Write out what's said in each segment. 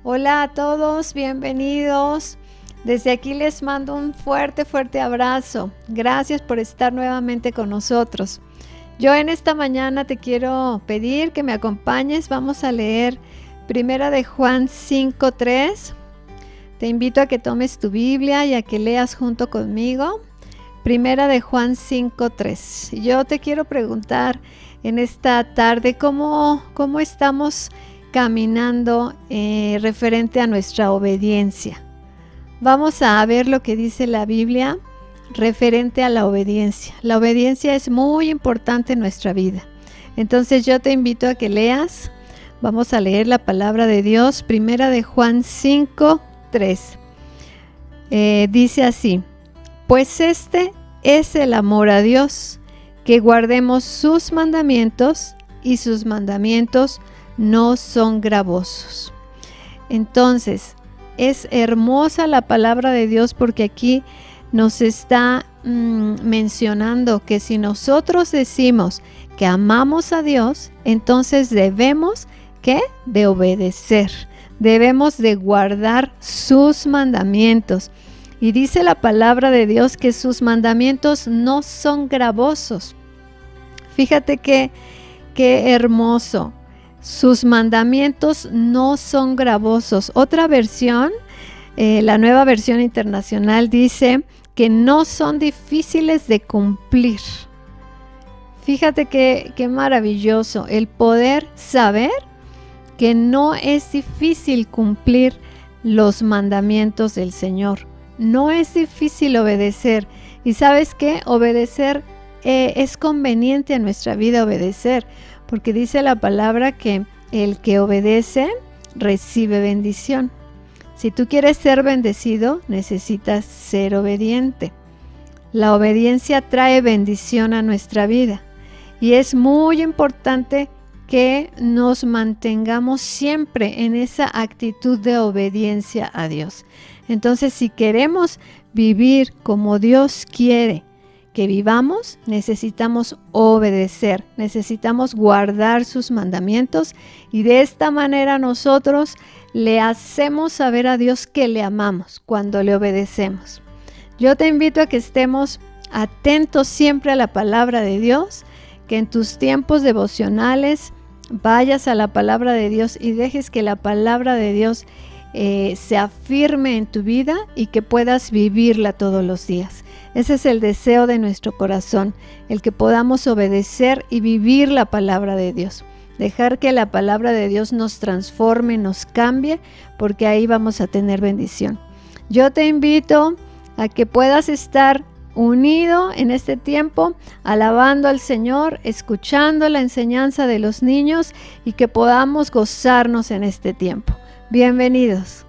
Hola a todos, bienvenidos. Desde aquí les mando un fuerte abrazo. Gracias por estar nuevamente con nosotros. Yo en esta mañana te quiero pedir que me acompañes. Vamos a leer Primera de Juan 5:3. Te invito a que tomes tu Biblia y a que leas junto conmigo. Primera de Juan 5:3. Yo te quiero preguntar en esta tarde cómo estamos caminando referente a nuestra obediencia. Vamos a ver lo que dice la Biblia referente a la obediencia. La obediencia es muy importante en nuestra vida. Entonces yo te invito a que leas. Vamos a leer la palabra de Dios. Primera de Juan 5:3. Dice así: pues este es el amor a Dios, que guardemos sus mandamientos, y sus mandamientos no son gravosos. Entonces, es hermosa la palabra de Dios, porque aquí nos está mencionando que si nosotros decimos que amamos a Dios, entonces debemos de obedecer, debemos de guardar sus mandamientos. Y dice la palabra de Dios que sus mandamientos no son gravosos. Fíjate qué hermoso. Sus mandamientos no son gravosos. Otra versión, la Nueva Versión Internacional, dice que no son difíciles de cumplir. Fíjate qué maravilloso el poder saber que no es difícil cumplir los mandamientos del Señor. No es difícil obedecer. ¿Y sabes qué? Obedecer es conveniente a nuestra vida obedecer, porque dice la palabra que el que obedece recibe bendición. Si tú quieres ser bendecido, necesitas ser obediente. La obediencia trae bendición a nuestra vida y es muy importante que nos mantengamos siempre en esa actitud de obediencia a Dios. Entonces, si queremos vivir como Dios quiere que vivamos, necesitamos obedecer, necesitamos guardar sus mandamientos y de esta manera nosotros le hacemos saber a Dios que le amamos cuando le obedecemos. Yo te invito a que estemos atentos siempre a la palabra de Dios, que en tus tiempos devocionales vayas a la palabra de Dios y dejes que la palabra de Dios se afirme en tu vida y que puedas vivirla todos los días. Ese es el deseo de nuestro corazón, el que podamos obedecer y vivir la palabra de Dios. Dejar que la palabra de Dios nos transforme, nos cambie, porque ahí vamos a tener bendición. Yo te invito a que puedas estar unido en este tiempo, alabando al Señor, escuchando la enseñanza de los niños y que podamos gozarnos en este tiempo. Bienvenidos.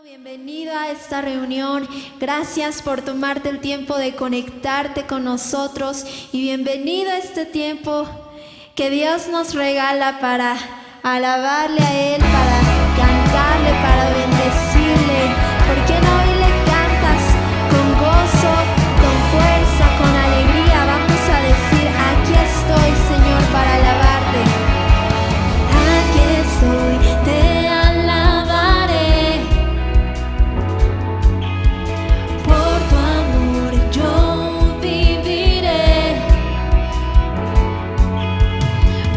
Bienvenido a esta reunión, gracias por tomarte el tiempo de conectarte con nosotros y bienvenido a este tiempo que Dios nos regala para alabarle a Él, para cantarle, para bendecirle. ¿Por qué no hoy le cantas con gozo, con fuerza, con alegría? Vamos a decir, aquí estoy, Señor, para alabarte. Aquí estoy, te alabaré. Por tu amor yo viviré.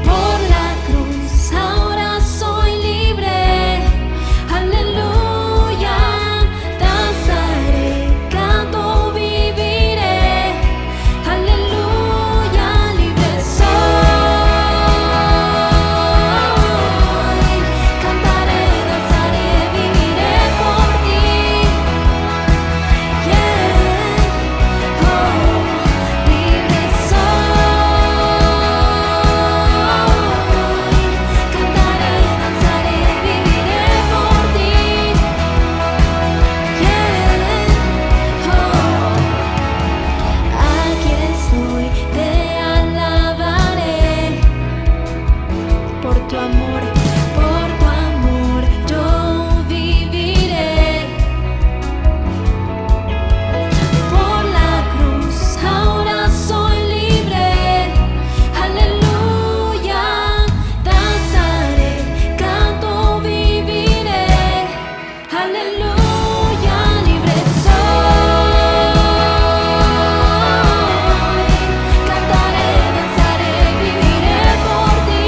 Por la cruz ahora soy libre. Aleluya, danzaré, canto, viviré. Aleluya, libre soy. Cantaré, danzaré, viviré por ti. Yeah, oh, libre soy. Cantaré, danzaré, viviré por ti. Yeah, oh, aquí estoy, te alabaré. Por tu amor yo viviré. Por la cruz ahora soy libre. Aleluya, danzaré, canto, viviré. Aleluya, libre soy. Cantaré, danzaré, viviré por ti.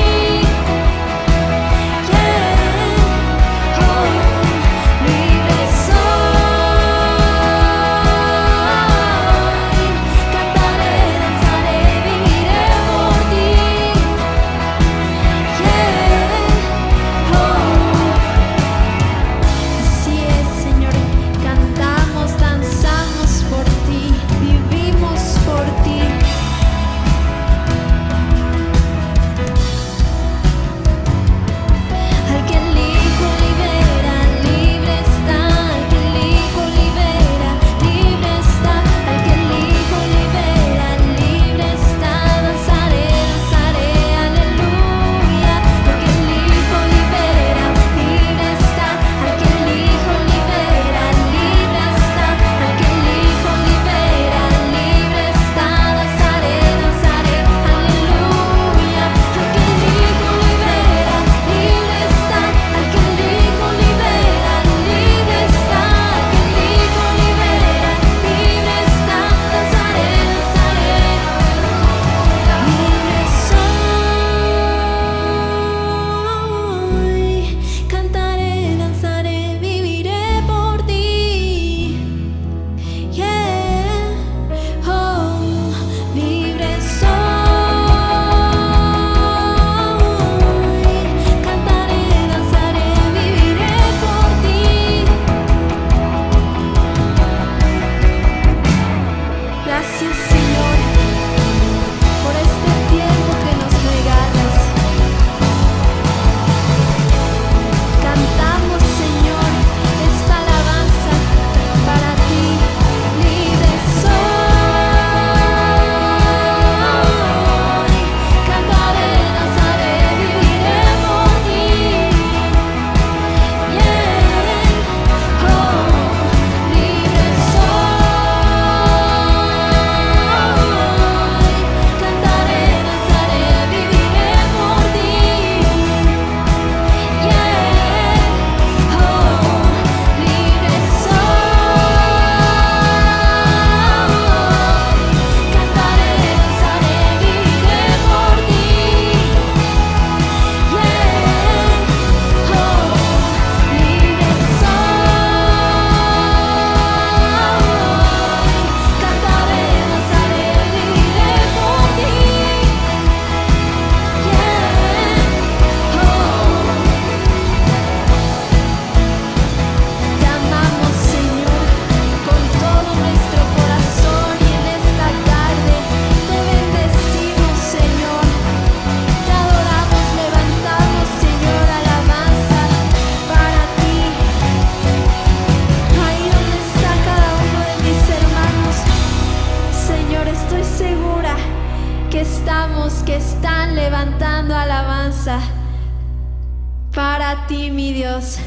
para ti, mi Dios.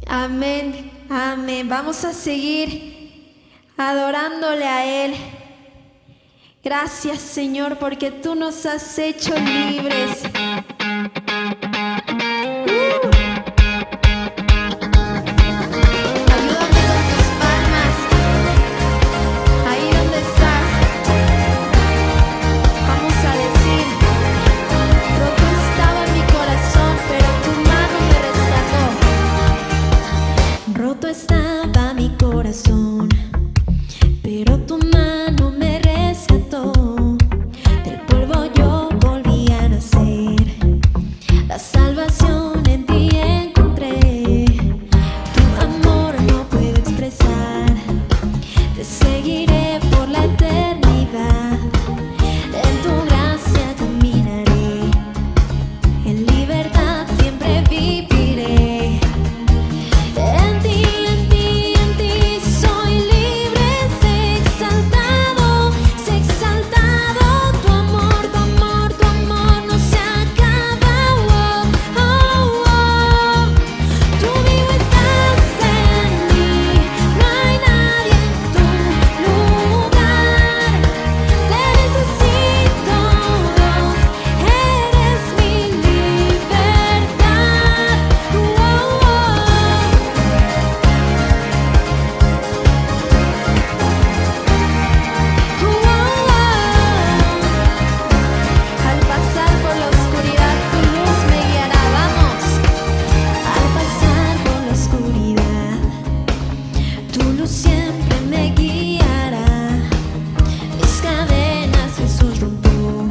Amén, amén. Vamos a seguir adorándole a Él. Gracias, Señor, porque tú nos has hecho libres. Ayúdame con tus palmas. Ahí donde estás. Vamos a decir: roto estaba mi corazón, pero tu mano me rescató. Roto estaba mi corazón, pero tu mano me rescató. Del polvo yo volví a nacer. La salvación en ti encontré. Tu amor no puedo expresar. Te seguiré por la eternidad. En tu gracia caminaré. En libertad siempre viviré. En ti, en ti, en ti soy libre. Sé exaltado, sé exaltado. Tu amor no se acaba. Oh, oh, oh. Tú vivo estás en mí. No hay nadie en tu lugar. Te necesito, Dios. Eres mi libertad. Oh, oh, oh. Al pasar por la oscuridad, tu luz me guiará. Vamos. Al pasar por la oscuridad, tu luz siempre me guiará. Mis cadenas Jesús rompió.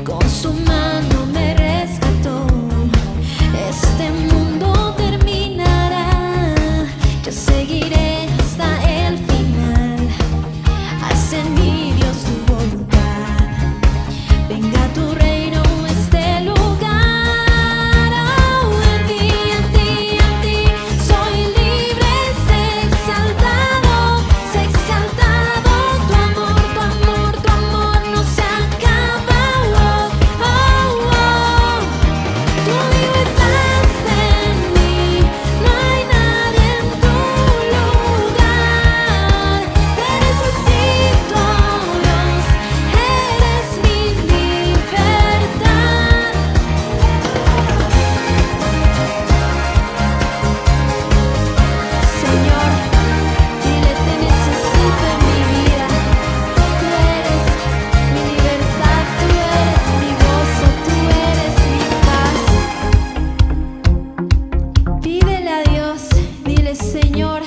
Con su mano me rescató. Este mundo terminará. Yo seguiré hasta el final. Haz en mí, Dios, tu voluntad. Venga tu reino a este lugar. Oh, en ti, en ti, en ti soy libre. Sé exaltado, sé exaltado. Tu amor no se acaba. Oh, oh, oh. Tú vivo estás en mí. No hay nadie en tu lugar. Te necesito, Dios. Eres mi libertad. Señor, dile: te necesito en mi vida. Tú eres mi libertad, tú eres mi gozo, tú eres mi paz. Pídele a Dios, dile: Señor,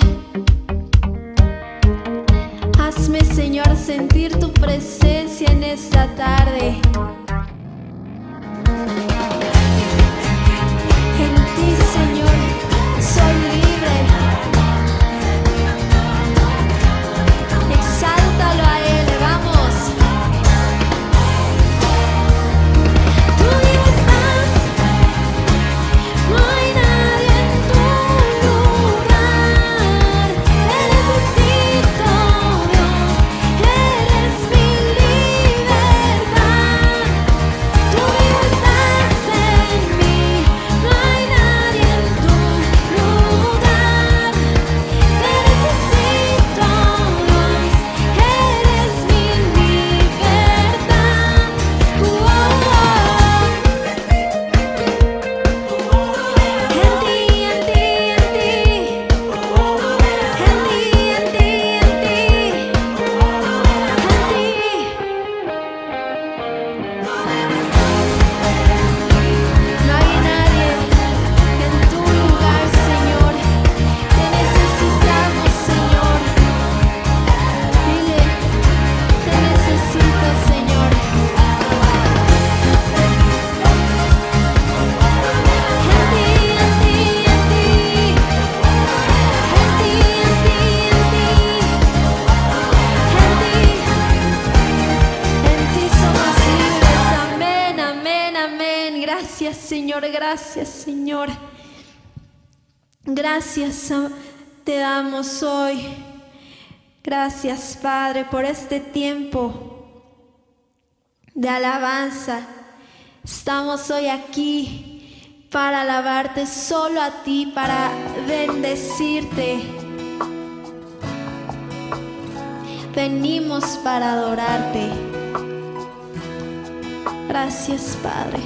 hazme, Señor, sentir tu presencia en esta tarde. En ti, Señor, soy libre. Exáltalo a Él, vamos. Tú vivo estás. No hay nadie en tu lugar. Te necesito, Dios. Eres mi libertad. Tú vivo estás en mí. No hay nadie en tu lugar. Te necesito, Dios. Eres mi libertad. Oh, oh, oh. En ti, en ti, en ti. En ti, en ti, en ti. No hay nadie en tu lugar, Señor. Te necesitamos, Señor. Dile: te necesito, Señor. En ti, en ti, en ti. En ti, en ti, en ti. En ti somos libres. Amén, amén, amén. Gracias, Señor, gracias, Señor. Gracias te damos hoy. Gracias, Padre, por este tiempo de alabanza. Estamos hoy aquí para alabarte, solo a ti, para bendecirte. Venimos para adorarte. Gracias, Padre.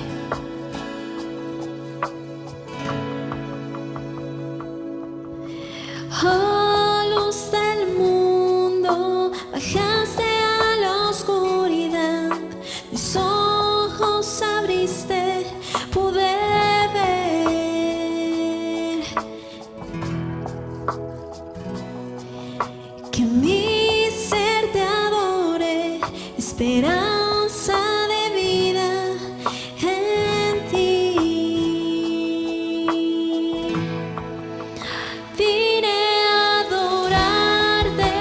Oh, luz del mundo, bajaste a la oscuridad. Mis ojos abriste, pude ver que mi ser te adore, esperanza de vida en ti. Vine a adorarte,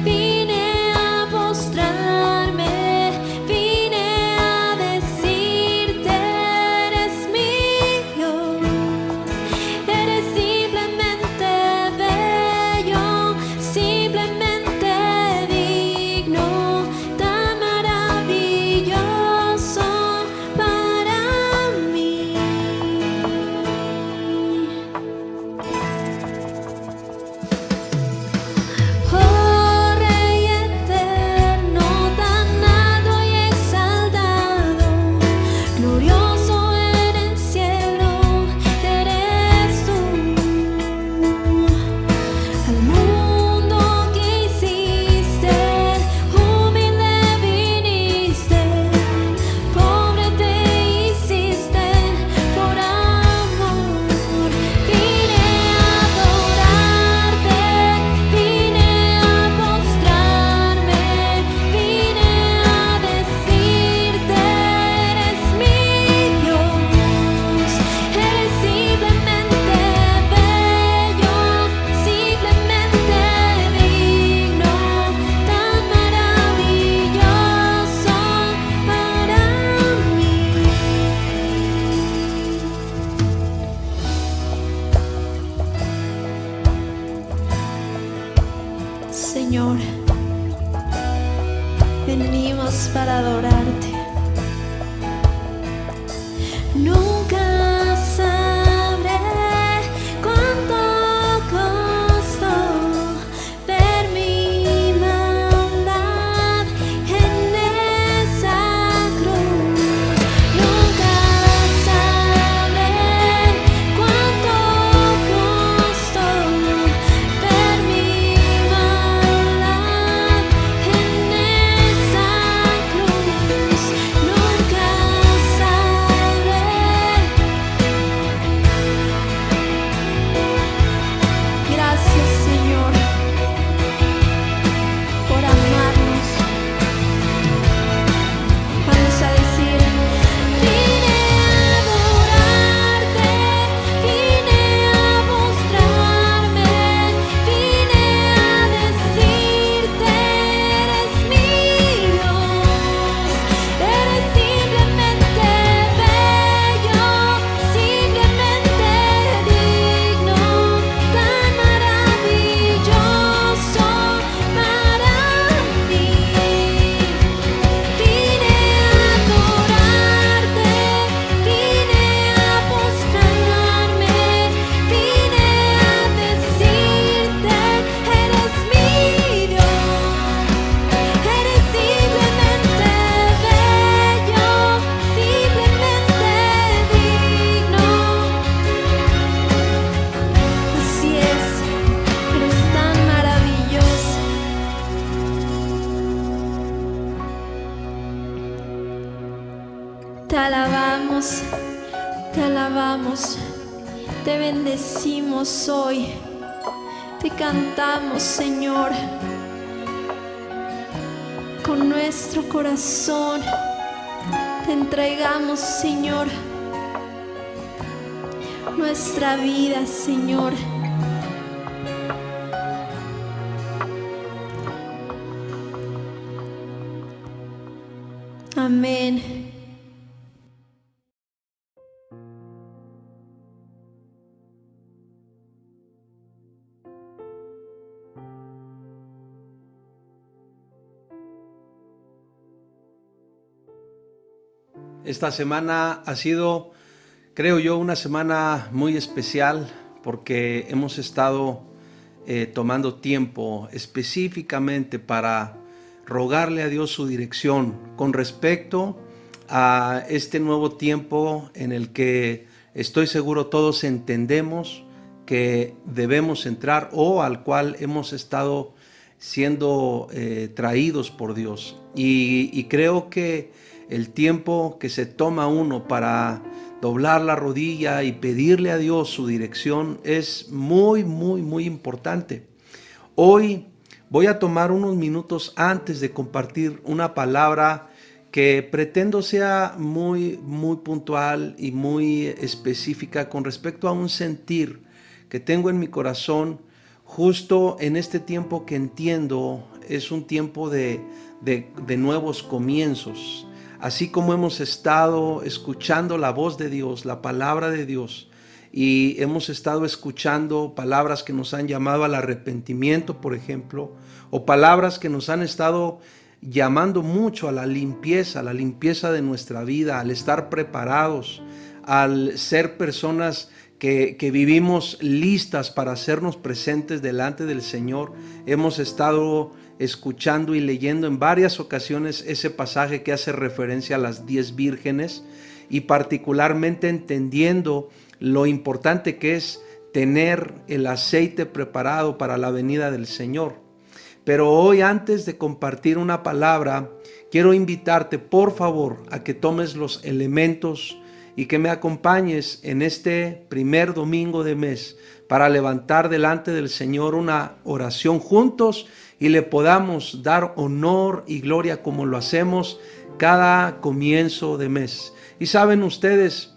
vine a postrarme, vine a decirte, eres mi Dios, eres simplemente bello, simplemente digno, tan maravilloso para mí. Oh Rey eterno, tan alto y exaltado, glorioso en el cielo, eres tú. Al mundo que hiciste, humilde viniste, pobre te hiciste por amor. Vine a adorarte, vine a postrarme, vine a decirte, eres mi Dios, eres simplemente bello, simplemente digno, tan maravilloso para mí. Señor, venimos para adorarte. Nunca sabré cuánto costó ver mi maldad en esa cruz. Nunca sabré cuánto costó ver mi maldad en esa cruz. Nunca sabré. Gracias, Señor, por amarnos. Vamos a decir, vine a adorarte, vine a postrarme, vine a decirte, eres mi Dios, eres simplemente bello, simplemente digno, tan maravilloso para mí. Vine a adorarte, vine a postrarme, vine a decirte, eres mi Dios, eres simplemente bello, simplemente digno. Así es, eres tan maravilloso. Te alabamos, te bendecimos hoy, te cantamos, Señor, con nuestro corazón, te entregamos, Señor, nuestra vida, Señor. Amén. Esta semana ha sido, creo yo, una semana muy especial porque hemos estado tomando tiempo específicamente para rogarle a Dios su dirección con respecto a este nuevo tiempo en el que estoy seguro todos entendemos que debemos entrar o al cual hemos estado siendo traídos por Dios. Y creo que el tiempo que se toma uno para doblar la rodilla y pedirle a Dios su dirección es muy, muy, muy importante. Hoy voy a tomar unos minutos antes de compartir una palabra que pretendo sea muy, muy puntual y muy específica con respecto a un sentir que tengo en mi corazón justo en este tiempo que entiendo es un tiempo de nuevos comienzos. Así como hemos estado escuchando la voz de Dios, la palabra de Dios, y hemos estado escuchando palabras que nos han llamado al arrepentimiento, por ejemplo, o palabras que nos han estado llamando mucho a la limpieza de nuestra vida, al estar preparados, al ser personas que vivimos listas para hacernos presentes delante del Señor. Hemos estado escuchando y leyendo en varias ocasiones ese pasaje que hace referencia a las 10 vírgenes y particularmente entendiendo lo importante que es tener el aceite preparado para la venida del Señor. Pero hoy, antes de compartir una palabra, quiero invitarte por favor a que tomes los elementos y que me acompañes en este primer domingo de mes para levantar delante del Señor una oración juntos y le podamos dar honor y gloria como lo hacemos cada comienzo de mes. Y saben ustedes,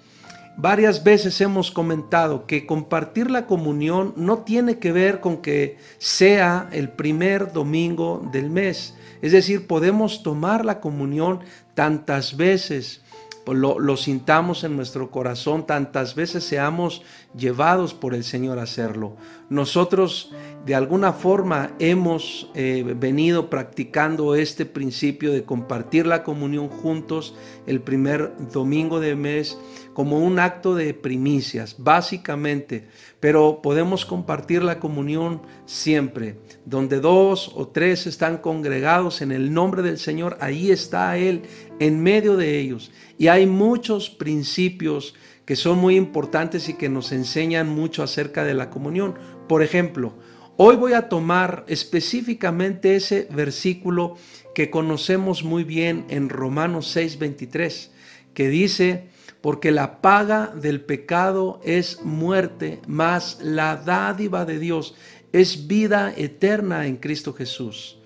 varias veces hemos comentado que compartir la comunión no tiene que ver con que sea el primer domingo del mes. Es decir, podemos tomar la comunión tantas veces lo sintamos en nuestro corazón, tantas veces seamos llevados por el Señor a hacerlo. Nosotros de alguna forma hemos venido practicando este principio de compartir la comunión juntos el primer domingo de mes como un acto de primicias, básicamente, pero podemos compartir la comunión siempre. Donde 2 o 3 están congregados en el nombre del Señor, ahí está Él en medio de ellos. Y hay muchos principios que son muy importantes y que nos enseñan mucho acerca de la comunión. Por ejemplo, hoy voy a tomar específicamente ese versículo que conocemos muy bien en Romanos 6:23, que dice: porque la paga del pecado es muerte, mas la dádiva de Dios es vida eterna en Cristo Jesús.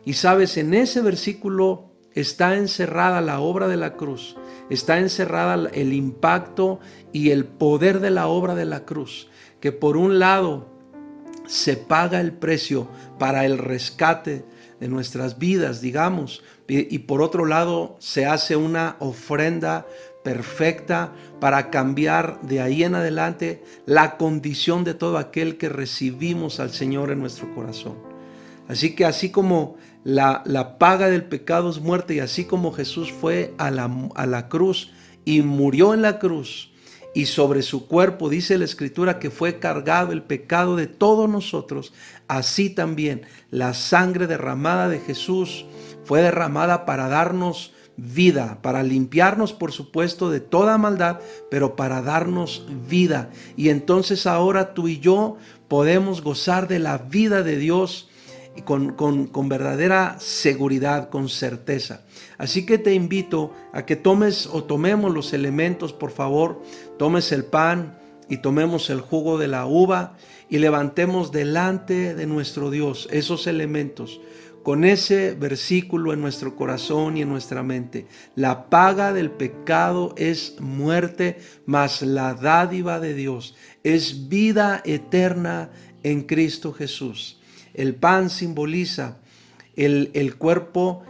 Y sabes, en ese versículo está encerrada la obra de la cruz, está encerrada el impacto y el poder de la obra de la cruz, que por un lado se paga el precio para el rescate de nuestras vidas, digamos, y por otro lado se hace una ofrenda perfecta para cambiar de ahí en adelante la condición de todo aquel que recibimos al Señor en nuestro corazón. Así que así como la paga del pecado es muerte, y así como Jesús fue a la cruz y murió en la cruz, y sobre su cuerpo dice la Escritura que fue cargado el pecado de todos nosotros, así también la sangre derramada de Jesús fue derramada para darnos vida, para limpiarnos por supuesto de toda maldad, pero para darnos vida. Y entonces ahora tú y yo podemos gozar de la vida de Dios con verdadera seguridad, con certeza. Así que te invito a que tomemos los elementos, por favor. Tomes el pan y tomemos el jugo de la uva y levantemos delante de nuestro Dios esos elementos con ese versículo en nuestro corazón y en nuestra mente. La paga del pecado es muerte, mas la dádiva de Dios es vida eterna en Cristo Jesús. El pan simboliza el cuerpo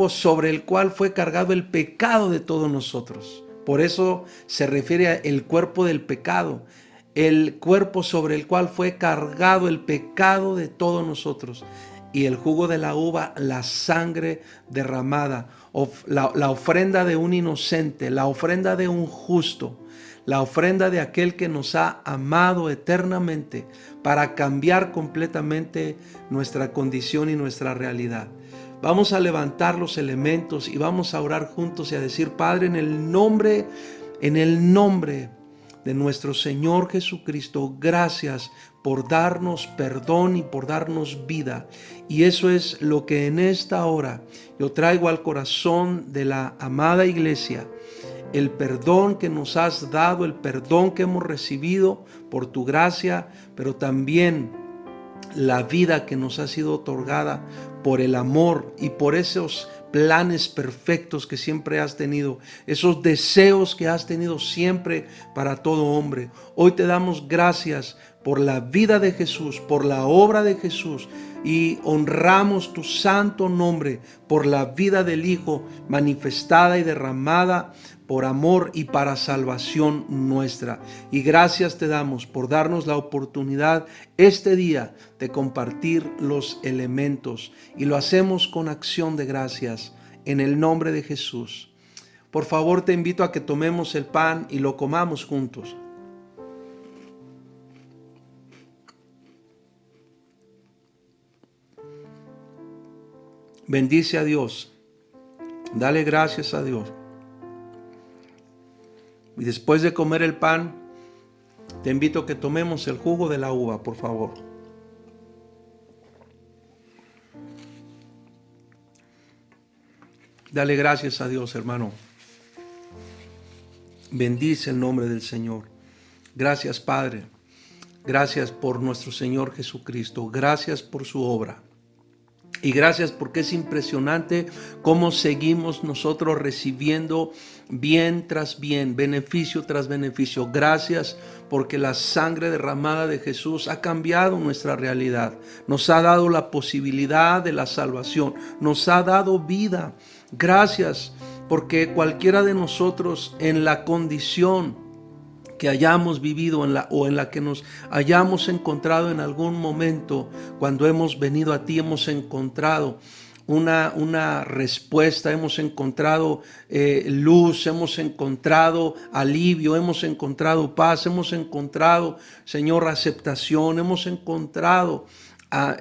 sobre el cual fue cargado el pecado de todos nosotros. Por eso se refiere al cuerpo del pecado, el cuerpo sobre el cual fue cargado el pecado de todos nosotros. y el jugo de la uva, la sangre derramada, la ofrenda de un inocente, la ofrenda de un justo, la ofrenda de aquel que nos ha amado eternamente para cambiar completamente nuestra condición y nuestra realidad. Vamos a levantar los elementos y vamos a orar juntos y a decir: Padre, en el nombre de nuestro Señor Jesucristo, gracias por darnos perdón y por darnos vida. Y eso es lo que en esta hora yo traigo al corazón de la amada iglesia: el perdón que nos has dado, el perdón que hemos recibido por tu gracia, pero también la vida que nos ha sido otorgada por el amor y por esos planes perfectos que siempre has tenido, esos deseos que has tenido siempre para todo hombre. Hoy te damos gracias por la vida de Jesús, por la obra de Jesús, y honramos tu santo nombre por la vida del Hijo manifestada y derramada por amor y para salvación nuestra. Y gracias te damos por darnos la oportunidad este día de compartir los elementos, y lo hacemos con acción de gracias en el nombre de Jesús. Por favor, te invito a que tomemos el pan y lo comamos juntos. Bendice a Dios, dale gracias a Dios. Y después de comer el pan, te invito a que tomemos el jugo de la uva, por favor. Dale gracias a Dios, hermano. Bendice el nombre del Señor. Gracias, Padre. Gracias por nuestro Señor Jesucristo. Gracias por su obra. Y gracias porque es impresionante cómo seguimos nosotros recibiendo bien tras bien, beneficio tras beneficio. Gracias porque la sangre derramada de Jesús ha cambiado nuestra realidad. Nos ha dado la posibilidad de la salvación. Nos ha dado vida. Gracias porque cualquiera de nosotros en la condición que hayamos vivido o en la que nos hayamos encontrado en algún momento, cuando hemos venido a ti, hemos encontrado una respuesta, hemos encontrado luz, hemos encontrado alivio, hemos encontrado paz, hemos encontrado, Señor, aceptación, hemos encontrado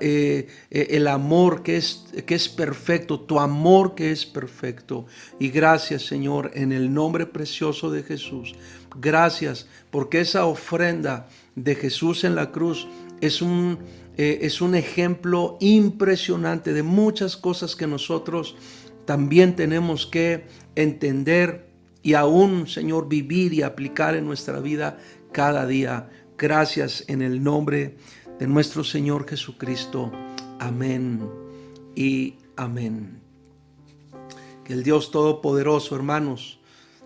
el amor que es perfecto, tu amor que es perfecto. Y gracias, Señor, en el nombre precioso de Jesús. Gracias porque esa ofrenda de Jesús en la cruz es un ejemplo impresionante de muchas cosas que nosotros también tenemos que entender y aún, Señor, vivir y aplicar en nuestra vida cada día. Gracias en el nombre de nuestro Señor Jesucristo. Amén y amén. Que el Dios Todopoderoso, hermanos,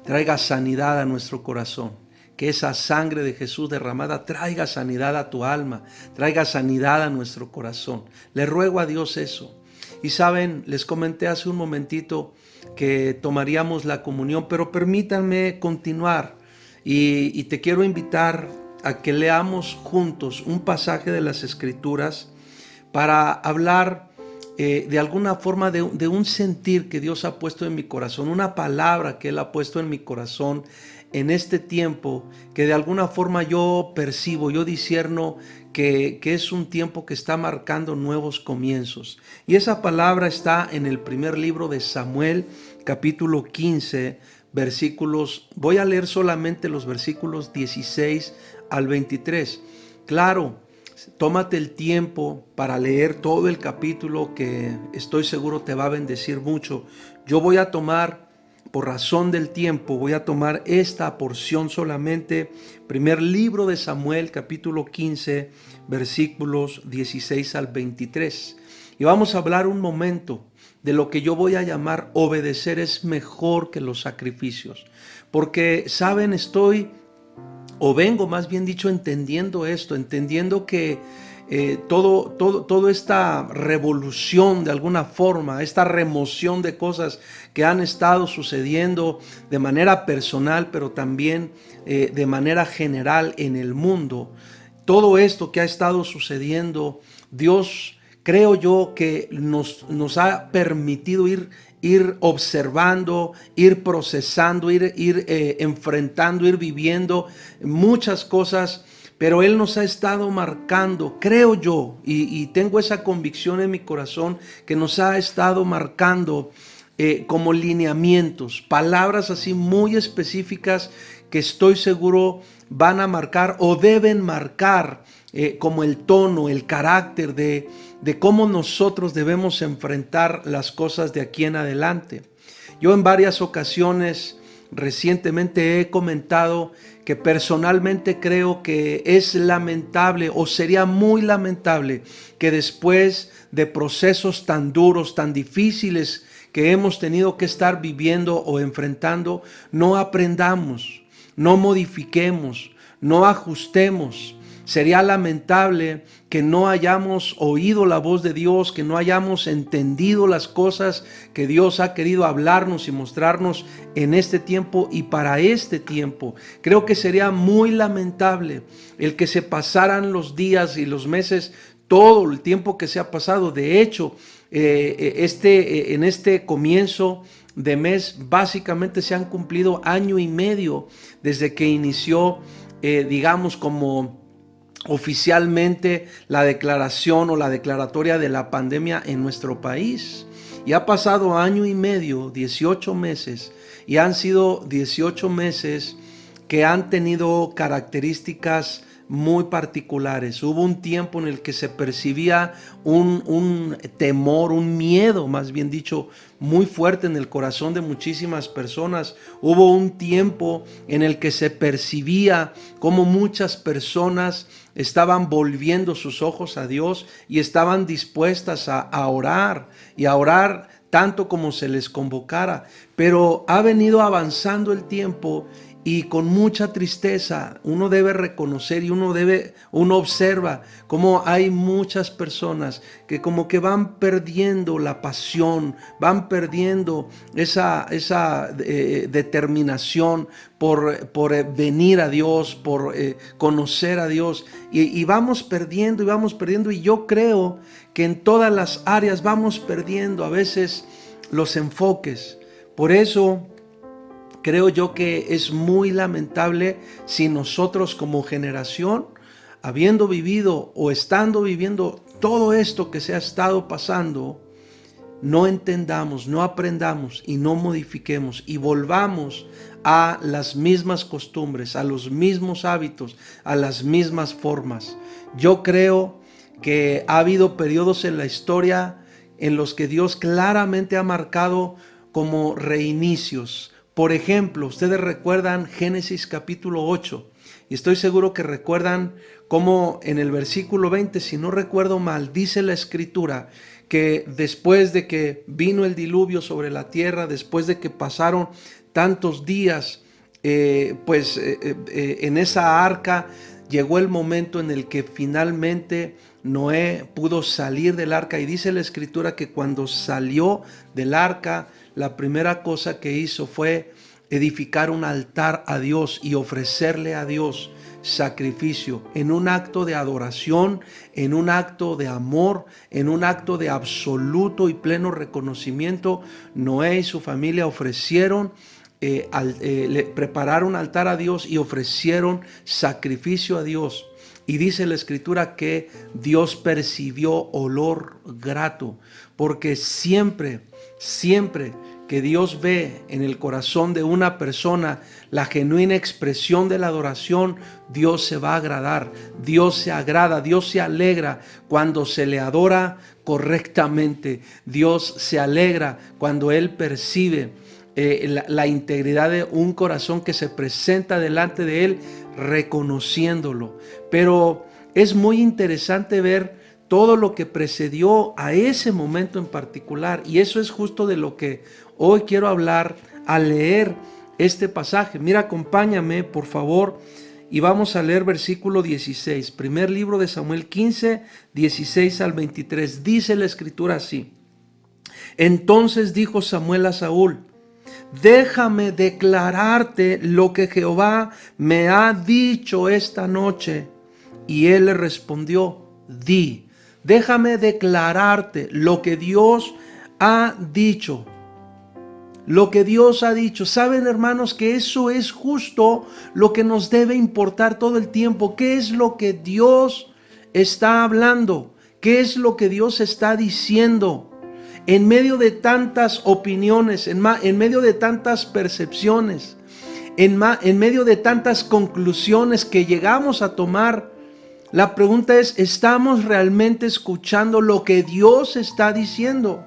traiga sanidad a nuestro corazón. Que esa sangre de Jesús derramada traiga sanidad a tu alma, traiga sanidad a nuestro corazón. Le ruego a Dios eso. Y saben, les comenté hace un momentito que tomaríamos la comunión, pero permítanme continuar y te quiero invitar a que leamos juntos un pasaje de las Escrituras para hablar de alguna forma de un sentir que Dios ha puesto en mi corazón, una palabra que Él ha puesto en mi corazón en este tiempo, que de alguna forma yo percibo, yo discierno que es un tiempo que está marcando nuevos comienzos. Y esa palabra está en el primer libro de Samuel, capítulo 15, versículos, voy a leer solamente los versículos 16 al 23. Claro, tómate el tiempo para leer todo el capítulo, que estoy seguro te va a bendecir mucho. Yo voy a tomar, por razón del tiempo, voy a tomar esta porción solamente. Primer libro de Samuel, capítulo 15, versículos 16 al 23. Y vamos a hablar un momento de lo que yo voy a llamar obedecer es mejor que los sacrificios. Porque, ¿saben? Vengo más bien dicho entendiendo esto, entendiendo que toda esta revolución de alguna forma, esta remoción de cosas que han estado sucediendo de manera personal, pero también de manera general en el mundo, todo esto que ha estado sucediendo, Dios creo yo que nos ha permitido ir observando, ir procesando, ir enfrentando, ir viviendo muchas cosas, pero Él nos ha estado marcando, creo yo, y tengo esa convicción en mi corazón, que nos ha estado marcando como lineamientos, palabras así muy específicas que estoy seguro van a marcar o deben marcar como el tono, el carácter de cómo nosotros debemos enfrentar las cosas de aquí en adelante. Yo en varias ocasiones recientemente he comentado que personalmente creo que es lamentable o sería muy lamentable que después de procesos tan duros, tan difíciles que hemos tenido que estar viviendo o enfrentando, no aprendamos, no modifiquemos, no ajustemos. Sería lamentable que no hayamos oído la voz de Dios, que no hayamos entendido las cosas que Dios ha querido hablarnos y mostrarnos en este tiempo y para este tiempo. Creo que sería muy lamentable el que se pasaran los días y los meses, todo el tiempo que se ha pasado. De hecho, en este comienzo de mes básicamente se han cumplido 1 año y medio desde que inició, digamos, como oficialmente la declaración o la declaratoria de la pandemia en nuestro país. Y ha pasado 1 año y medio, 18 meses, y han sido 18 meses que han tenido características muy particulares. Hubo un tiempo en el que se percibía un temor, un miedo, más bien dicho, muy fuerte en el corazón de muchísimas personas. Hubo un tiempo en el que se percibía como muchas personas estaban volviendo sus ojos a Dios y estaban dispuestas a orar y a orar tanto como se les convocara. Pero ha venido avanzando el tiempo y con mucha tristeza uno debe reconocer y uno observa cómo hay muchas personas que como que van perdiendo la pasión, van perdiendo esa determinación por venir a Dios, por conocer a Dios, y vamos perdiendo, y yo creo que en todas las áreas vamos perdiendo a veces los enfoques. Por eso creo yo que es muy lamentable si nosotros como generación, habiendo vivido o estando viviendo todo esto que se ha estado pasando, no entendamos, no aprendamos y no modifiquemos y volvamos a las mismas costumbres, a los mismos hábitos, a las mismas formas. Yo creo que ha habido periodos en la historia en los que Dios claramente ha marcado como reinicios. Por ejemplo, ustedes recuerdan Génesis capítulo 8, y estoy seguro que recuerdan cómo en el versículo 20, si no recuerdo mal, dice la Escritura que después de que vino el diluvio sobre la tierra, después de que pasaron tantos días, en esa arca llegó el momento en el que finalmente Noé pudo salir del arca, y dice la Escritura que cuando salió del arca, la primera cosa que hizo fue edificar un altar a Dios y ofrecerle a Dios sacrificio en un acto de adoración, en un acto de amor, en un acto de absoluto y pleno reconocimiento. Noé y su familia ofrecieron, le prepararon un altar a Dios y ofrecieron sacrificio a Dios. Y dice la Escritura que Dios percibió olor grato, porque siempre que Dios ve en el corazón de una persona la genuina expresión de la adoración, Dios se va a agradar, Dios se agrada, Dios se alegra cuando se le adora correctamente. Dios se alegra cuando Él percibe la integridad de un corazón que se presenta delante de Él reconociéndolo. Pero es muy interesante ver todo lo que precedió a ese momento en particular, y eso es justo de lo que hoy quiero hablar al leer este pasaje. Mira, acompáñame por favor y vamos a leer versículo 16, primer libro de Samuel 15, 16 al 23. Dice la Escritura así: Entonces dijo Samuel a Saúl: déjame declararte lo que Jehová me ha dicho esta noche. Y él le respondió: di déjame declararte lo que Dios ha dicho. Lo que Dios ha dicho. Saben, hermanos, que eso es justo lo que nos debe importar todo el tiempo. ¿Qué es lo que Dios está hablando? ¿Qué es lo que Dios está diciendo? En medio de tantas opiniones, en medio de tantas percepciones, en medio de tantas conclusiones que llegamos a tomar, la pregunta es, ¿estamos realmente escuchando lo que Dios está diciendo?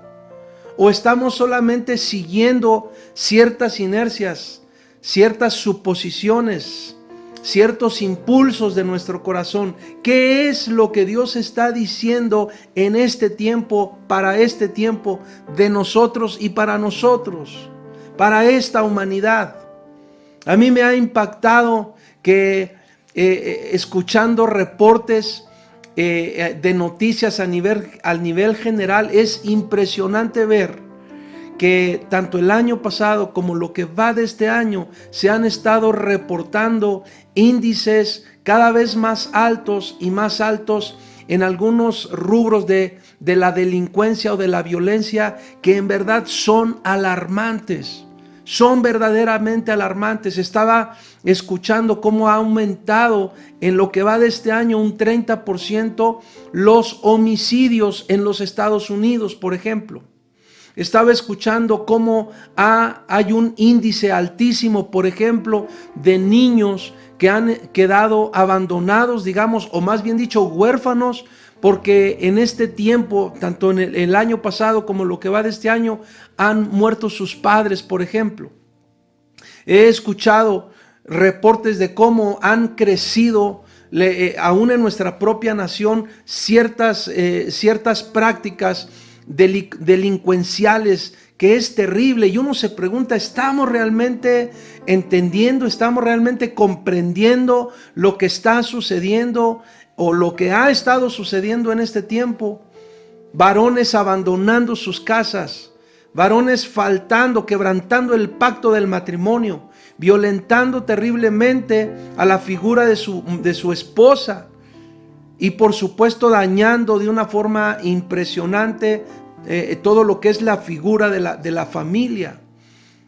¿O estamos solamente siguiendo ciertas inercias, ciertas suposiciones, ciertos impulsos de nuestro corazón? ¿Qué es lo que Dios está diciendo en este tiempo, para este tiempo, de nosotros y para nosotros, para esta humanidad? A mí me ha impactado que escuchando reportes de noticias a nivel general, es impresionante ver que tanto el año pasado como lo que va de este año se han estado reportando índices cada vez más altos y más altos en algunos rubros de la delincuencia o de la violencia, que en verdad son alarmantes. Son verdaderamente alarmantes. Estaba escuchando cómo ha aumentado en lo que va de este año un 30% los homicidios en los Estados Unidos, por ejemplo. Estaba escuchando cómo hay un índice altísimo, por ejemplo, de niños que han quedado abandonados, digamos, o más bien dicho, huérfanos, porque en este tiempo, tanto en el año pasado como lo que va de este año, han muerto sus padres, por ejemplo. He escuchado reportes de cómo han crecido, aún en nuestra propia nación, ciertas prácticas delincuenciales, que es terrible. Y uno se pregunta, ¿estamos realmente entendiendo, estamos realmente comprendiendo lo que está sucediendo o lo que ha estado sucediendo en este tiempo? Varones abandonando sus casas, varones faltando, quebrantando el pacto del matrimonio, violentando terriblemente a la figura de su esposa, y por supuesto dañando de una forma impresionante todo lo que es la figura de la familia.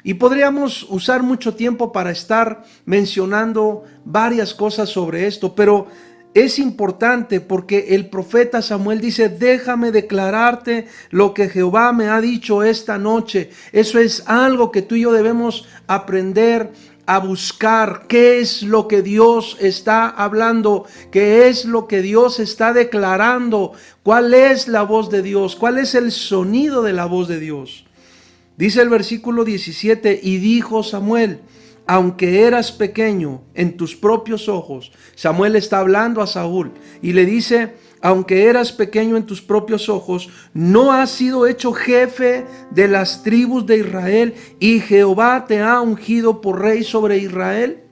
Y podríamos usar mucho tiempo para estar mencionando varias cosas sobre esto, pero es importante porque el profeta Samuel dice, déjame declararte lo que Jehová me ha dicho esta noche. Eso es algo que tú y yo debemos aprender a buscar. ¿Qué es lo que Dios está hablando? ¿Qué es lo que Dios está declarando? ¿Cuál es la voz de Dios? ¿Cuál es el sonido de la voz de Dios? Dice el versículo 17, y dijo Samuel, aunque eras pequeño en tus propios ojos. Samuel está hablando a Saúl y le dice, aunque eras pequeño en tus propios ojos, no has sido hecho jefe de las tribus de Israel, y Jehová te ha ungido por rey sobre Israel.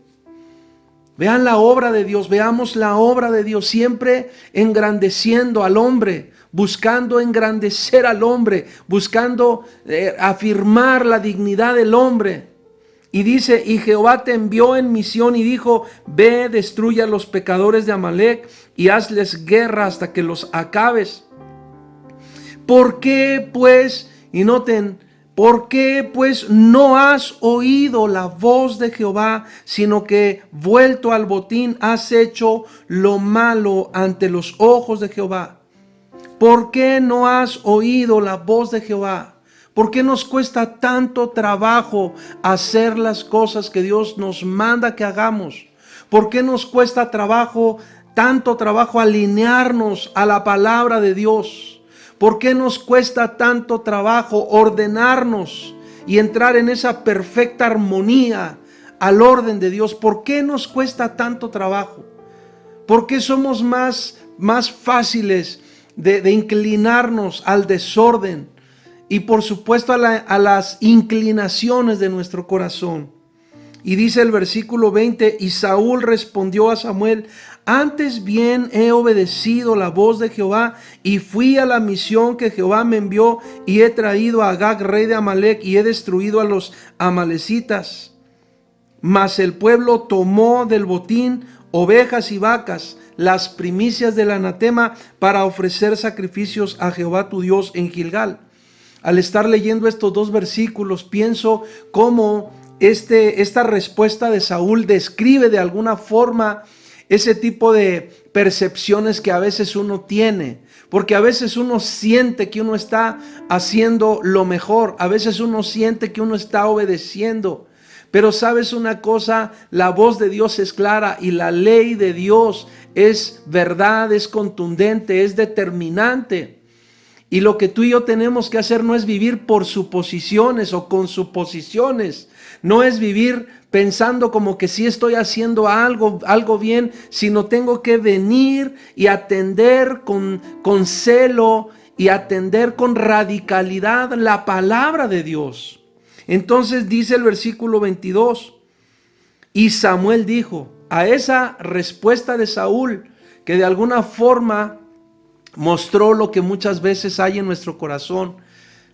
Vean la obra de Dios, veamos la obra de Dios, siempre engrandeciendo al hombre, buscando engrandecer al hombre, buscando afirmar la dignidad del hombre. Y dice, y Jehová te envió en misión y dijo, ve, destruye a los pecadores de Amalec y hazles guerra hasta que los acabes. ¿Por qué pues, y noten, por qué pues no has oído la voz de Jehová, sino que vuelto al botín has hecho lo malo ante los ojos de Jehová? ¿Por qué no has oído la voz de Jehová? ¿Por qué nos cuesta tanto trabajo hacer las cosas que Dios nos manda que hagamos? ¿Por qué nos cuesta tanto trabajo alinearnos a la palabra de Dios? ¿Por qué nos cuesta tanto trabajo ordenarnos y entrar en esa perfecta armonía al orden de Dios? ¿Por qué nos cuesta tanto trabajo? ¿Por qué somos más fáciles de inclinarnos al desorden? Y por supuesto a las inclinaciones de nuestro corazón. Y dice el versículo 20, y Saúl respondió a Samuel, antes bien he obedecido la voz de Jehová, y fui a la misión que Jehová me envió, y he traído a Agag, rey de Amalec, y he destruido a los amalecitas. Mas el pueblo tomó del botín ovejas y vacas, las primicias del anatema, para ofrecer sacrificios a Jehová tu Dios en Gilgal. Al estar leyendo estos dos versículos, pienso cómo esta respuesta de Saúl describe de alguna forma ese tipo de percepciones que a veces uno tiene, porque a veces uno siente que uno está haciendo lo mejor, a veces uno siente que uno está obedeciendo. Pero sabes una cosa, la voz de Dios es clara y la ley de Dios es verdad, es contundente, es determinante. Y lo que tú y yo tenemos que hacer no es vivir por suposiciones o con suposiciones, no es vivir pensando como que sí estoy haciendo algo bien, sino tengo que venir y atender con celo y atender con radicalidad la palabra de Dios. Entonces dice el versículo 22, y Samuel dijo, a esa respuesta de Saúl, que de alguna forma mostró lo que muchas veces hay en nuestro corazón,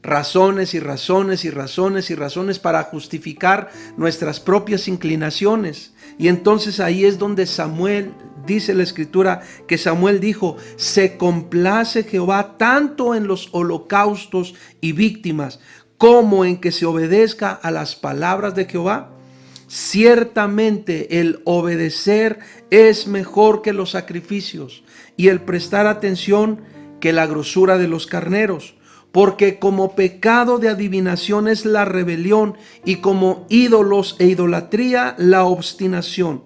razones y razones y razones y razones para justificar nuestras propias inclinaciones. Y entonces ahí es donde Samuel, dice la escritura, que Samuel dijo, se complace Jehová tanto en los holocaustos y víctimas, como en que se obedezca a las palabras de Jehová. Ciertamente el obedecer es mejor que los sacrificios, y el prestar atención que la grosura de los carneros. Porque como pecado de adivinación es la rebelión, y como ídolos e idolatría la obstinación.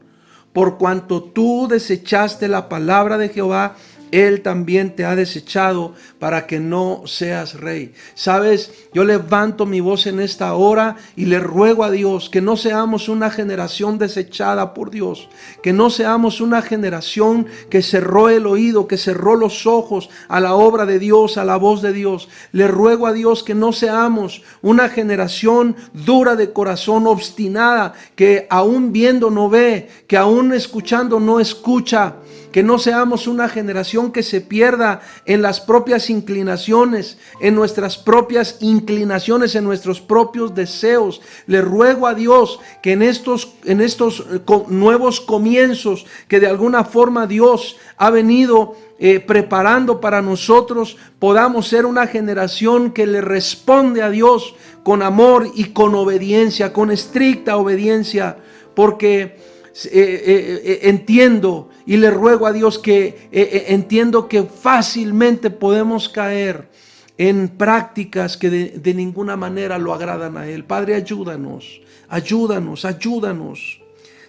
Por cuanto tú desechaste la palabra de Jehová, Él también te ha desechado para que no seas rey. Sabes, yo levanto mi voz en esta hora y le ruego a Dios que no seamos una generación desechada por Dios, que no seamos una generación que cerró el oído, que cerró los ojos a la obra de Dios, a la voz de Dios. Le ruego a Dios que no seamos una generación dura de corazón, obstinada, que aún viendo no ve, que aún escuchando no escucha. Que no seamos una generación que se pierda en las propias inclinaciones, en nuestros propios deseos. Le ruego a Dios que en estos nuevos comienzos que de alguna forma Dios ha venido preparando para nosotros, podamos ser una generación que le responde a Dios con amor y con obediencia, con estricta obediencia, porque entiendo y le ruego a Dios que entiendo que fácilmente podemos caer en prácticas que de ninguna manera lo agradan a Él. Padre, ayúdanos.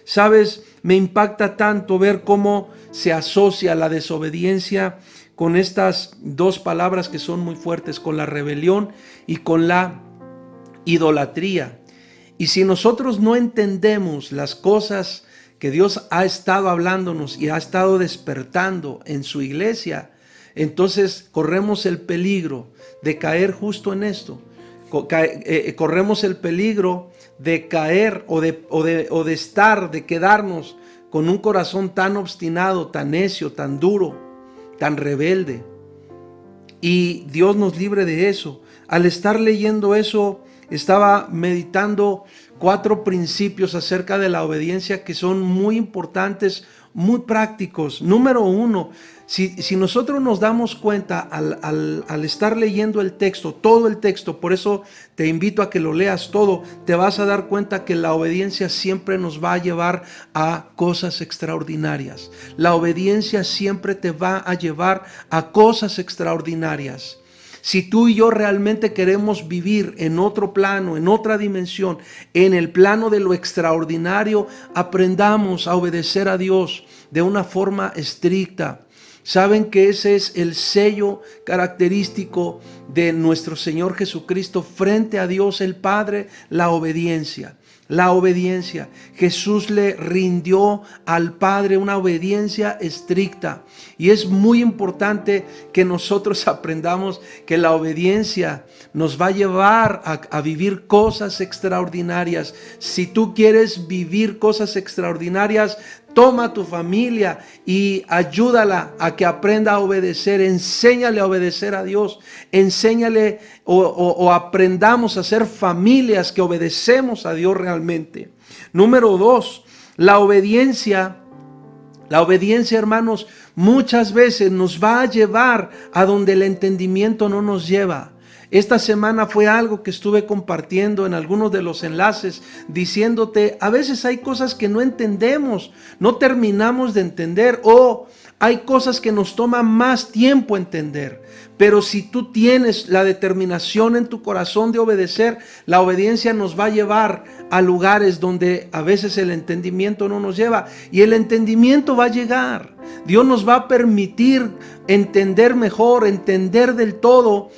Sabes, me impacta tanto ver cómo se asocia la desobediencia con estas dos palabras que son muy fuertes, con la rebelión y con la idolatría. Y si nosotros no entendemos las cosas que Dios ha estado hablándonos y ha estado despertando en su iglesia, entonces corremos el peligro de caer justo en esto. Corremos el peligro de caer o de quedarnos con un corazón tan obstinado, tan necio, tan duro, tan rebelde. Y Dios nos libre de eso. Al estar leyendo eso, estaba meditando 4 principios acerca de la obediencia que son muy importantes, muy prácticos. Número 1, si nosotros nos damos cuenta al estar leyendo el texto, todo el texto, por eso te invito a que lo leas todo, te vas a dar cuenta que la obediencia siempre nos va a llevar a cosas extraordinarias. La obediencia siempre te va a llevar a cosas extraordinarias. Si tú y yo realmente queremos vivir en otro plano, en otra dimensión, en el plano de lo extraordinario, aprendamos a obedecer a Dios de una forma estricta. Saben que ese es el sello característico de nuestro Señor Jesucristo frente a Dios el Padre, la obediencia. La obediencia. Jesús le rindió al Padre una obediencia estricta. Y es muy importante que nosotros aprendamos que la obediencia nos va a llevar a vivir cosas extraordinarias. Si tú quieres vivir cosas extraordinarias, toma a tu familia y ayúdala a que aprenda a obedecer. Enséñale a obedecer a Dios. Enséñale o aprendamos a ser familias que obedecemos a Dios realmente. Número 2, la obediencia La obediencia, hermanos, muchas veces nos va a llevar a donde el entendimiento no nos lleva. Esta semana fue algo que estuve compartiendo en algunos de los enlaces, diciéndote, a veces hay cosas que no entendemos, no terminamos de entender, o hay cosas que nos toman más tiempo entender. Pero si tú tienes la determinación en tu corazón de obedecer, la obediencia nos va a llevar a lugares donde a veces el entendimiento no nos lleva. Y el entendimiento va a llegar. Dios nos va a permitir entender mejor, entender del todo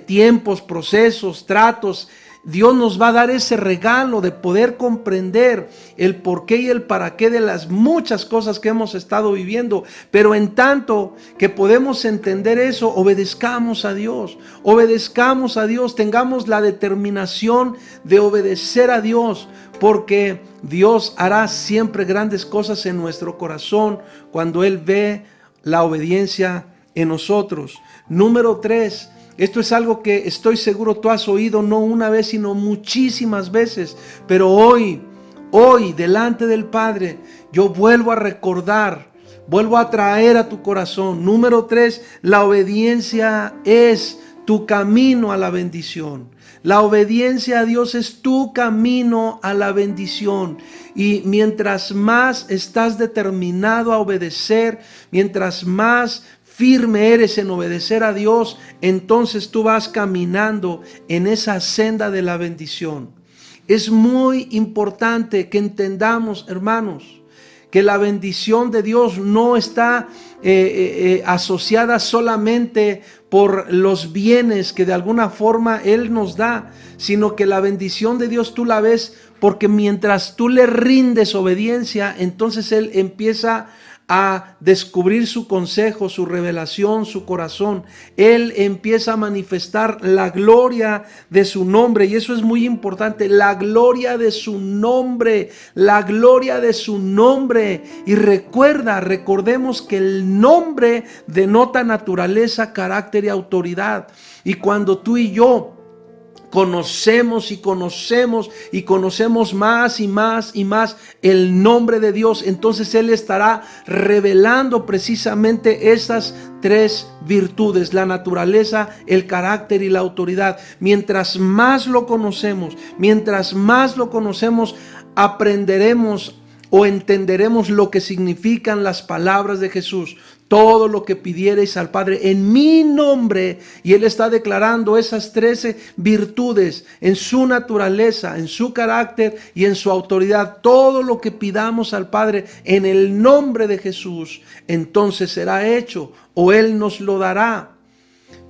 tiempos, procesos, tratos. Dios nos va a dar ese regalo de poder comprender el porqué y el para qué de las muchas cosas que hemos estado viviendo. Pero en tanto que podemos entender eso, obedezcamos a Dios. Obedezcamos a Dios. Tengamos la determinación de obedecer a Dios. Porque Dios hará siempre grandes cosas en nuestro corazón cuando Él ve la obediencia en nosotros. Número 3. Esto es algo que estoy seguro tú has oído no una vez, sino muchísimas veces. Pero hoy, delante del Padre, yo vuelvo a recordar, vuelvo a traer a tu corazón. Número 3, la obediencia es tu camino a la bendición. La obediencia a Dios es tu camino a la bendición. Y mientras más estás determinado a obedecer, mientras más firme eres en obedecer a Dios, entonces tú vas caminando en esa senda de la bendición. Es muy importante que entendamos, hermanos, que la bendición de Dios no está asociada solamente por los bienes que de alguna forma Él nos da, sino que la bendición de Dios tú la ves porque mientras tú le rindes obediencia, entonces Él empieza a descubrir su consejo, su revelación, su corazón. Él empieza a manifestar la gloria de su nombre, y eso es muy importante, la gloria de su nombre, la gloria de su nombre. Y recordemos que el nombre denota naturaleza, carácter y autoridad. Y cuando tú y yo conocemos más y más y más el nombre de Dios, entonces Él estará revelando precisamente esas 3 virtudes: la naturaleza, el carácter y la autoridad. Mientras más lo conocemos, aprenderemos o entenderemos lo que significan las palabras de Jesús. Todo lo que pidiereis al Padre en mi nombre. Y Él está declarando esas 13 virtudes en su naturaleza, en su carácter y en su autoridad. Todo lo que pidamos al Padre en el nombre de Jesús, entonces será hecho, o Él nos lo dará.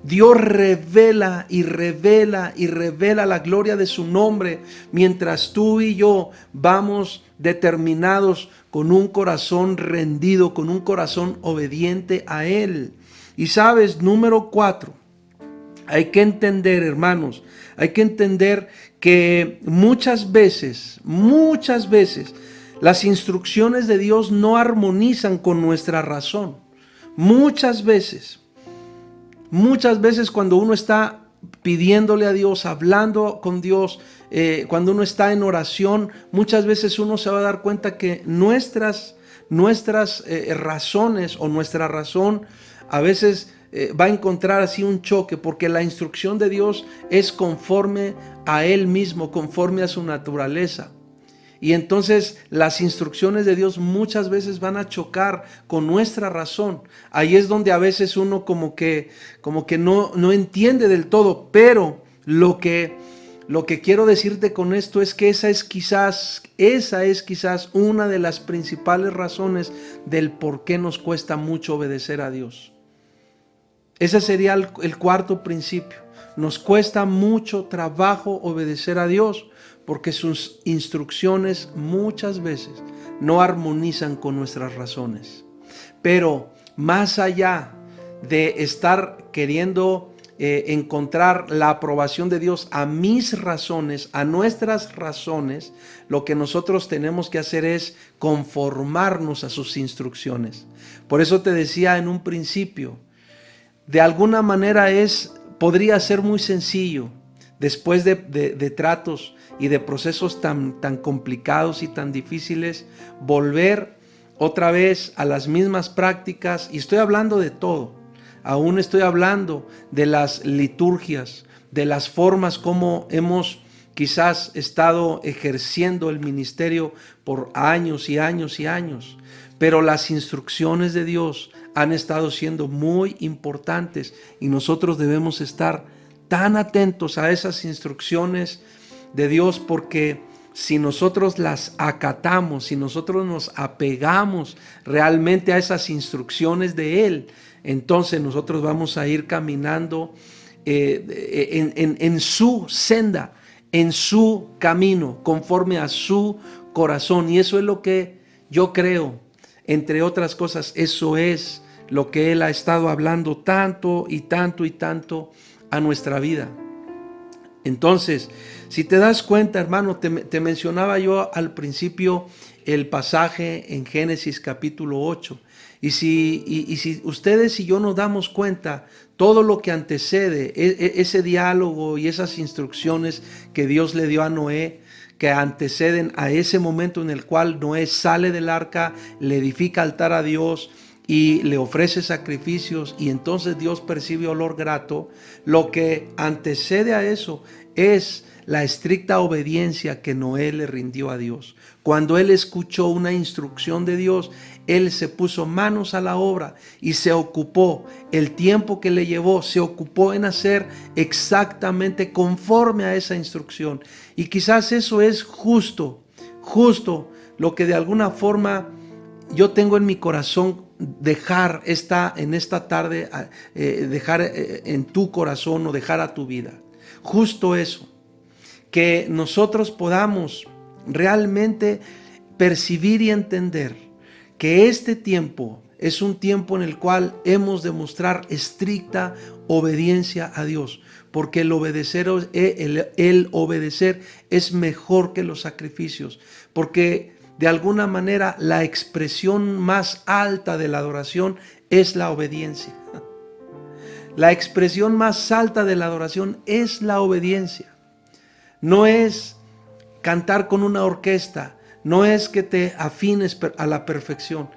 Dios revela y revela y revela la gloria de su nombre mientras tú y yo vamos determinados con un corazón rendido, con un corazón obediente a Él. Y sabes, número 4, hay que entender, hermanos, hay que entender que muchas veces, las instrucciones de Dios no armonizan con nuestra razón. Muchas veces cuando uno está pidiéndole a Dios, hablando con Dios, cuando uno está en oración, muchas veces uno se va a dar cuenta que nuestras razones o nuestra razón a veces va a encontrar así un choque, porque la instrucción de Dios es conforme a Él mismo, conforme a su naturaleza. Y entonces las instrucciones de Dios muchas veces van a chocar con nuestra razón. Ahí es donde a veces uno como que no entiende del todo. Pero lo que quiero decirte con esto es que esa es quizás una de las principales razones del por qué nos cuesta mucho obedecer a Dios. Ese sería el cuarto principio. Nos cuesta mucho trabajo obedecer a Dios, porque sus instrucciones muchas veces no armonizan con nuestras razones. Pero más allá de estar queriendo encontrar la aprobación de Dios a mis razones, a nuestras razones, lo que nosotros tenemos que hacer es conformarnos a sus instrucciones. Por eso te decía en un principio, de alguna manera podría ser muy sencillo, después de tratos y de procesos tan complicados y tan difíciles, volver otra vez a las mismas prácticas, y estoy hablando de todo. Aún estoy hablando de las liturgias, de las formas como hemos quizás estado ejerciendo el ministerio por años y años y años. Pero las instrucciones de Dios han estado siendo muy importantes y nosotros debemos estar tan atentos a esas instrucciones de Dios, porque si nosotros las acatamos, si nosotros nos apegamos realmente a esas instrucciones de Él, entonces nosotros vamos a ir caminando en su senda, en su camino, conforme a su corazón. Y eso es lo que yo creo, entre otras cosas, eso es lo que Él ha estado hablando tanto y tanto y tanto a nuestra vida. Entonces, si te das cuenta, hermano, te mencionaba yo al principio el pasaje en Génesis capítulo 8. Y si ustedes y yo nos damos cuenta, todo lo que antecede ese diálogo y esas instrucciones que Dios le dio a Noé, que anteceden a ese momento en el cual Noé sale del arca, le edifica altar a Dios y le ofrece sacrificios, y entonces Dios percibe olor grato. Lo que antecede a eso es la estricta obediencia que Noé le rindió a Dios. Cuando él escuchó una instrucción de Dios, él se puso manos a la obra y se ocupó. El tiempo que le llevó, se ocupó en hacer exactamente conforme a esa instrucción. Y quizás eso es justo lo que de alguna forma yo tengo en mi corazón dejar en esta tarde, dejar en tu corazón o dejar a tu vida. Justo eso, que nosotros podamos realmente percibir y entender que este tiempo es un tiempo en el cual hemos de mostrar estricta obediencia a Dios, porque el obedecer es mejor que los sacrificios, porque de alguna manera la expresión más alta de la adoración es la obediencia. La expresión más alta de la adoración es la obediencia. No es cantar con una orquesta, no es que te afines a la perfección.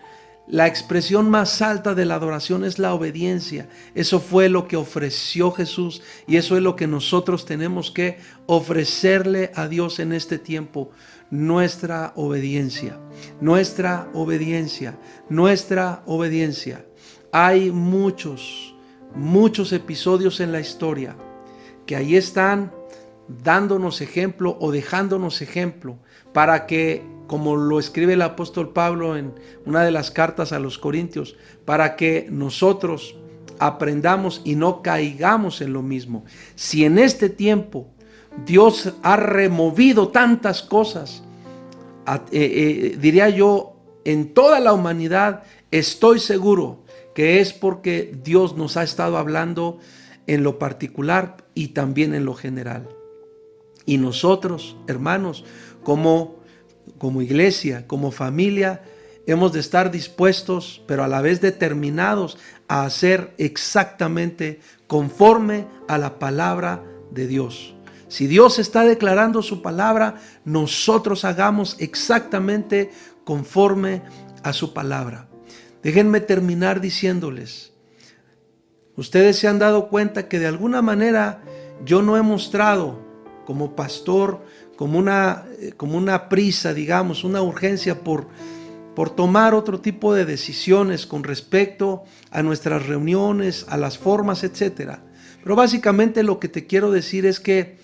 La expresión más alta de la adoración es la obediencia. Eso fue lo que ofreció Jesús y eso es lo que nosotros tenemos que ofrecerle a Dios en este tiempo. Nuestra obediencia, nuestra obediencia, nuestra obediencia. Hay muchos episodios en la historia que ahí están dándonos ejemplo o dejándonos ejemplo para que, como lo escribe el apóstol Pablo en una de las cartas a los Corintios, para que nosotros aprendamos y no caigamos en lo mismo. Si en este tiempo Dios ha removido tantas cosas, diría yo, en toda la humanidad, estoy seguro que es porque Dios nos ha estado hablando en lo particular y también en lo general. Y nosotros, hermanos, como iglesia, como familia, hemos de estar dispuestos, pero a la vez determinados a hacer exactamente conforme a la palabra de Dios. Si Dios está declarando su palabra, nosotros hagamos exactamente conforme a su palabra. Déjenme terminar diciéndoles, ustedes se han dado cuenta que de alguna manera yo no he mostrado como pastor, como una prisa, digamos, una urgencia por tomar otro tipo de decisiones con respecto a nuestras reuniones, a las formas, etc. Pero básicamente lo que te quiero decir es que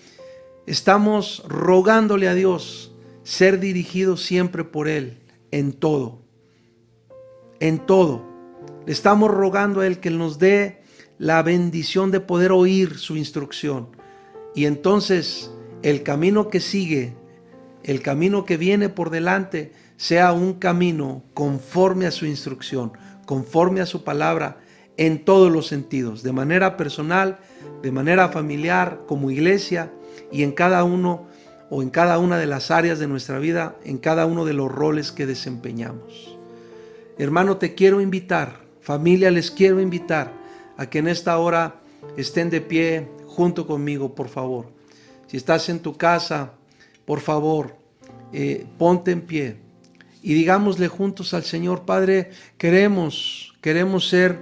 estamos rogándole a Dios ser dirigidos siempre por Él en todo. En todo. Le estamos rogando a Él que nos dé la bendición de poder oír su instrucción. Y entonces el camino que sigue, el camino que viene por delante, sea un camino conforme a su instrucción, conforme a su palabra, en todos los sentidos, de manera personal, de manera familiar, como iglesia, y en cada uno o en cada una de las áreas de nuestra vida, en cada uno de los roles que desempeñamos. Hermano, te quiero invitar, familia, les quiero invitar a que en esta hora estén de pie junto conmigo, por favor. Si estás en tu casa, por favor, ponte en pie y digámosle juntos al Señor: Padre, queremos ser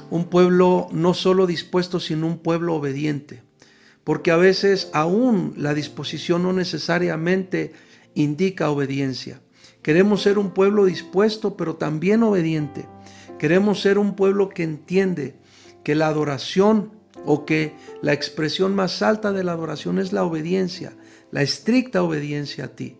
un pueblo no solo dispuesto, sino un pueblo obediente. Porque a veces aún la disposición no necesariamente indica obediencia. Queremos ser un pueblo dispuesto, pero también obediente. Queremos ser un pueblo que entiende que la adoración, o que la expresión más alta de la adoración, es la obediencia, la estricta obediencia a ti.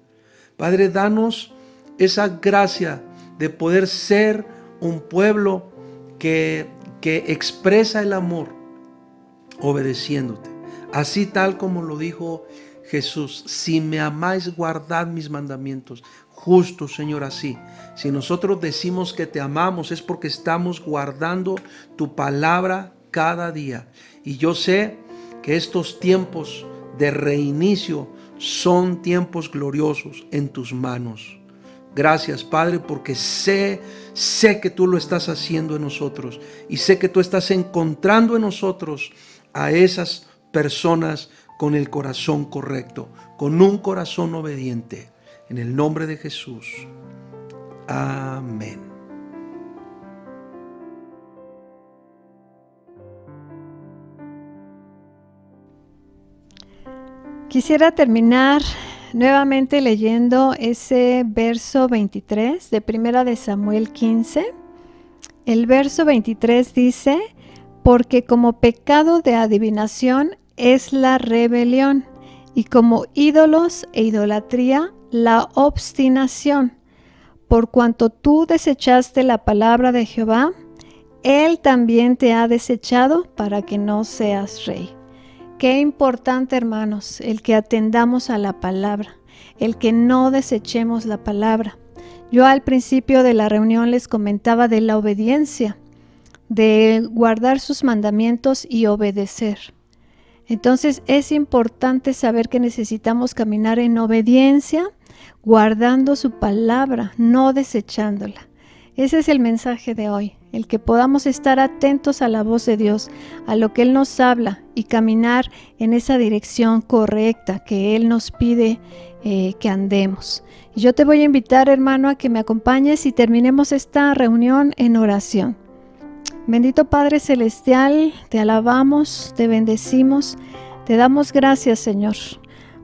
Padre, danos esa gracia de poder ser un pueblo que expresa el amor obedeciéndote. Así tal como lo dijo Jesús: si me amáis, guardad mis mandamientos. Justo, Señor, así. Si nosotros decimos que te amamos, es porque estamos guardando tu palabra cada día. Y yo sé que estos tiempos de reinicio son tiempos gloriosos en tus manos. Gracias, Padre, porque sé que tú lo estás haciendo en nosotros, y sé que tú estás encontrando en nosotros a esas personas con el corazón correcto, con un corazón obediente. En el nombre de Jesús. Amén. Quisiera terminar nuevamente leyendo ese verso 23 de 1 de Samuel 15. El verso 23 dice: porque como pecado de adivinación es la rebelión, y como ídolos e idolatría la obstinación. Por cuanto tú desechaste la palabra de Jehová, Él también te ha desechado para que no seas rey. Qué importante, hermanos, el que atendamos a la palabra, el que no desechemos la palabra. Yo al principio de la reunión les comentaba de la obediencia, de guardar sus mandamientos y obedecer. Entonces es importante saber que necesitamos caminar en obediencia, guardando su palabra, no desechándola. Ese es el mensaje de hoy, el que podamos estar atentos a la voz de Dios, a lo que Él nos habla, y caminar en esa dirección correcta que Él nos pide que andemos. Y yo te voy a invitar, hermano, a que me acompañes y terminemos esta reunión en oración. Bendito Padre Celestial, te alabamos, te bendecimos, te damos gracias, Señor,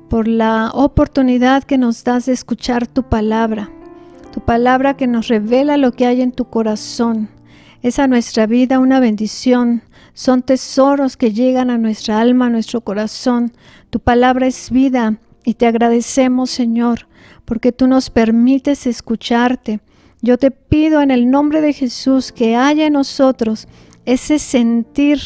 por la oportunidad que nos das de escuchar tu palabra que nos revela lo que hay en tu corazón. Es a nuestra vida una bendición, son tesoros que llegan a nuestra alma, a nuestro corazón. Tu palabra es vida y te agradecemos, Señor, porque tú nos permites escucharte. Yo te pido en el nombre de Jesús que haya en nosotros ese sentir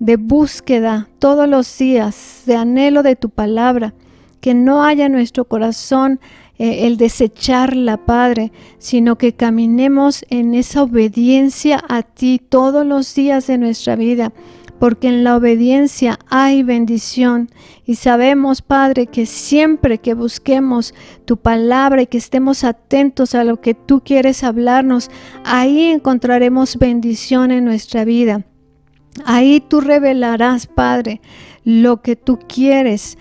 de búsqueda todos los días, de anhelo de tu palabra, que no haya en nuestro corazón el desecharla, Padre, sino que caminemos en esa obediencia a ti todos los días de nuestra vida, porque en la obediencia hay bendición. Y sabemos, Padre, que siempre que busquemos tu palabra y que estemos atentos a lo que tú quieres hablarnos, ahí encontraremos bendición en nuestra vida. Ahí tú revelarás, Padre, lo que tú quieres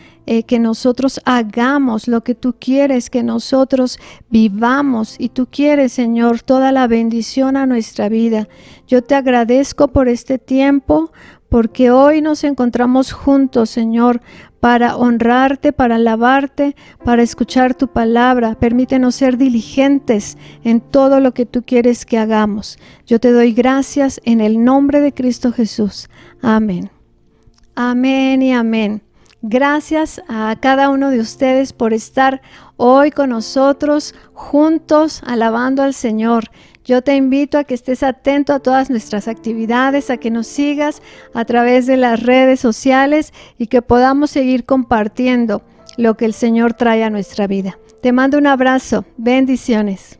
que nosotros hagamos, lo que tú quieres que nosotros vivamos, y tú quieres, Señor, toda la bendición a nuestra vida. Yo te agradezco por este tiempo, porque hoy nos encontramos juntos, Señor, para honrarte, para alabarte, para escuchar tu palabra. Permítenos ser diligentes en todo lo que tú quieres que hagamos. Yo te doy gracias en el nombre de Cristo Jesús. Amén. Amén y amén. Gracias a cada uno de ustedes por estar hoy con nosotros juntos alabando al Señor. Yo te invito a que estés atento a todas nuestras actividades, a que nos sigas a través de las redes sociales y que podamos seguir compartiendo lo que el Señor trae a nuestra vida. Te mando un abrazo. Bendiciones.